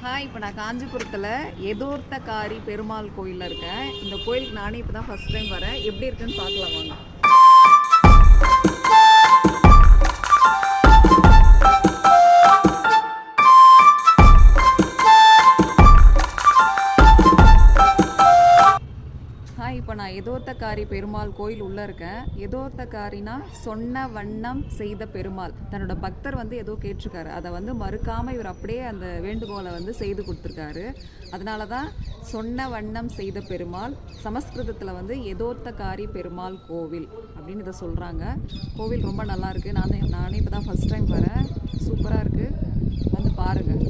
Hi, இப்போ நான் காஞ்சிபுரத்தில் எதோர்த்தக்காரி பெருமாள் கோயிலில் இருக்கேன். இந்த கோயிலுக்கு நானே இப்போ தான் ஃபஸ்ட் டைம் வரேன். எப்படி இருக்குன்னு பார்க்கலாம் வாங்க. இப்போ நான் எதோர்த்தக்காரி பெருமாள் கோயில் உள்ளே இருக்கேன். எதோர்த்தக்காரினா சொன்ன வண்ணம் செய்த பெருமாள். தன்னோட பக்தர் ஏதோ கேட்டிருக்காரு, அதை மறுக்காமல் இவர் அப்படியே அந்த வேண்டுகோளை செய்து கொடுத்துருக்காரு. அதனால தான் சொன்ன வண்ணம் செய்த பெருமாள். சமஸ்கிருதத்தில் எதோர்த்தக்காரி பெருமாள் கோவில் அப்படின்னு இதை சொல்கிறாங்க. கோவில் ரொம்ப நல்லாயிருக்கு. நானே இப்போ தான் ஃபஸ்ட் டைம் வரேன். சூப்பராக இருக்குது, பாருங்கள்.